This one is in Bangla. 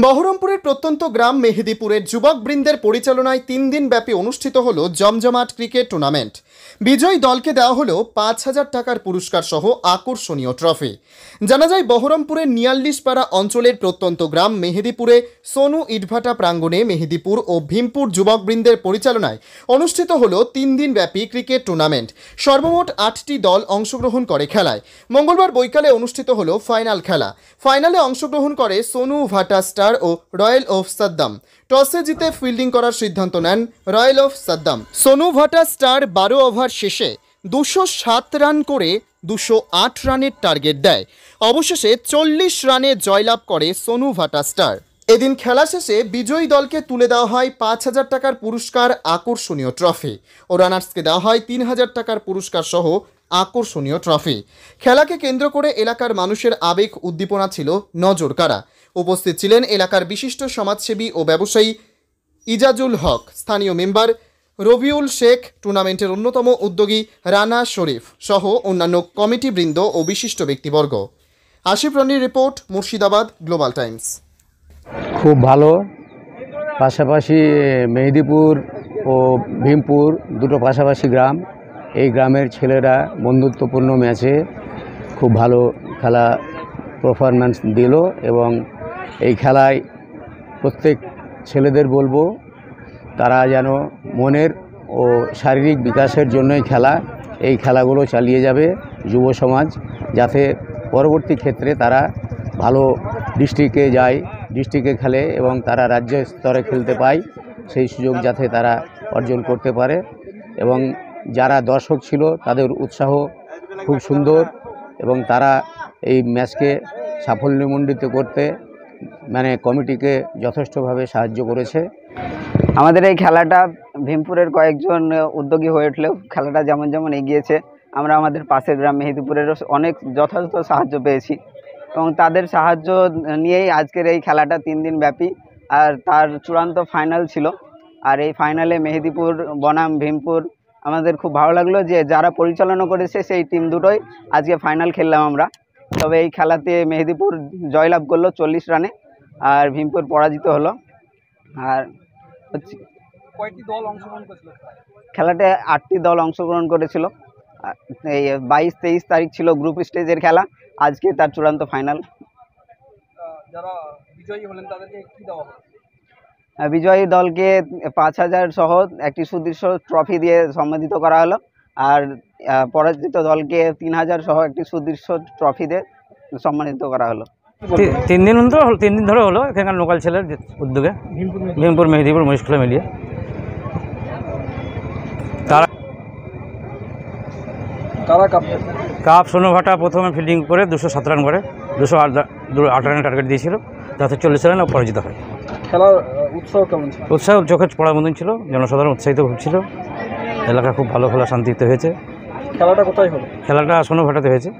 বহরমপুরের প্রত্যন্ত গ্রাম মেহেদীপুরের যুবকবৃন্দের পরিচালনায় ৩ দিন ব্যাপী অনুষ্ঠিত হলো জমজমাট ক্রিকেট টুর্নামেন্ট। বিজয়ী দলকে দেওয়া হলো ৫,০০০ টাকার পুরস্কার সহ আকর্ষণীয় ট্রফি। জানা যায়, বহরমপুরের নিয়াল্লিশপাড়া অঞ্চলের প্রত্যন্ত গ্রাম মেহেদীপুরে সোনু ইটভাটা প্রাঙ্গণে মেহেদীপুর ও ভীমপুর যুবকবৃন্দের পরিচালনায় অনুষ্ঠিত হলো ৩ দিন ব্যাপী ক্রিকেট টুর্নামেন্ট। সর্বমোট ৮টি দল অংশগ্রহণ করে খেলায়। মঙ্গলবার বৈকালে অনুষ্ঠিত হলো ফাইনাল খেলা। ফাইনালে অংশগ্রহণ করে সোনু ভাটা স্টার ও রয়্যাল অফ সাদ্দাম। টসে জিতে ফিল্ডিং করার সিদ্ধান্ত নেন রয়্যাল অফ সাদ্দাম। সোনু ভাটা স্টার ১২ ওভার শেষে ২০৭ রান করে ২০৮ রানের টার্গেট দেয়। অবশেষে ৪০ রানে জয়লাভ করে সোনু ভাটা স্টার। এদিন খেলা শেষে বিজয়ী দলকে তুলে দেওয়া হয় ৫,০০০ টাকার পুরস্কার আকর্ষণীয় ট্রফি ও রানার্সকে দেওয়া হয় ৩,০০০ টাকার পুরস্কার সহ আকর্ষণীয় ট্রফি। খেলাকে কেন্দ্র করে এলাকার মানুষের আবেগ উদ্দীপনা ছিল নজর কাড়া। উপস্থিত ছিলেন এলাকার বিশিষ্ট সমাজসেবী ও ব্যবসায়ী ইজাজুল হক, স্থানীয় মেম্বার রবিউল শেখ, টুর্নামেন্টের অন্যতম উদ্যোগী রানা শরীফ সহ অন্যান্য কমিটিবৃন্দ ও বিশিষ্ট ব্যক্তিবর্গ। আশিফ রনির রিপোর্ট, মুর্শিদাবাদ গ্লোবাল টাইমস। খুব ভালো। পাশাপাশি মেহেদীপুর ও ভীমপুর দুটো পাশাপাশি গ্রাম। এই গ্রামের ছেলেরা বন্ধুত্বপূর্ণ ম্যাচে খুব ভালো খেলা পারফরম্যান্স দিল এবং এই খেলায় প্রত্যেক ছেলেদের বলবো তারা যেন মনের ও শারীরিক বিকাশের জন্যই এই খেলাগুলো চালিয়ে যাবে যুব সমাজ, যাতে পরবর্তী ক্ষেত্রে তারা ভালো ডিস্ট্রিক্টে যায়, ডিস্ট্রিক্টে খেলে এবং তারা রাজ্য স্তরে খেলতে পায়, সেই সুযোগ যাতে তারা অর্জন করতে পারে। এবং যারা দর্শক ছিল তাদের উৎসাহ খুব সুন্দর এবং তারা এই ম্যাচকে সাফল্যমণ্ডিত করতে কমিটিকে যথেষ্টভাবে সাহায্য করেছে। আমাদের এই খেলাটা ভীমপুরের কয়েকজন উদ্যোগী হয়ে উঠলেও খেলাটা যেমন যেমন এগিয়েছে, আমরা আমাদের পাশের গ্রাম মেহেদীপুরেরও অনেক যথাযথ সাহায্য পেয়েছি এবং তাদের সাহায্য নিয়েই আজকের এই খেলাটা 3 দিন ব্যাপী আর তার চূড়ান্ত ফাইনাল ছিল। আর এই ফাইনালে মেহেদীপুর বনাম ভীমপুর, আমাদের খুব ভালো লাগলো যে যারা পরিচালনা করেছে সেই টিম দুটোই আজকে ফাইনাল খেললাম আমরা। তবে এই খেলাতে মেহেদীপুর জয়লাভ করলো ৪০ রানে আর ভীমপুর পরাজিত হলো। আর কয়টি দল অংশগ্রহণ করেছিল? খেলাতে 8টি দল অংশগ্রহণ করেছিল। এই 22-23 তারিখ ছিল গ্রুপ স্টেজের খেলা, আজকে তার চূড়ান্ত ফাইনাল। যারা বিজয়ী হলেন তাদেরকে কি দেওয়া হবে? বিজয়ী দলকে ৫,০০০ সহ একটি সুদৃশ্য ট্রফি দিয়ে সম্মানিত করা হলো আর পরাজিত দলকে ৩,০০০ সহ একটি সুদৃশ্য ট্রফি দিয়ে সম্মানিত করা হলো। 3 দিন ধরে হলো এখানকার লোকাল ছেলের উদ্যোগে, ভীমপুর মেহেদীপুর মহিষখোলা মিলিয়ে। কারা কাপ সোনু ভাটা প্রথমে ফিল্ডিং করে ২০৭ রান করে ২০৮ রানের টার্গেট দিয়েছিল, যাতে ৪০ রানে পরাজিত হয়। খেলার উৎসাহ কেমন ছিল? উৎসাহ চোখে পড়ার মতন ছিল, জনসাধারণ উৎসাহিত খুব ছিল, এলাকা খুব ভালো খেলা শান্তিতে হয়েছে। খেলাটা কোথায় হলো? খেলাটা সোনু ভাটাতে হয়েছে।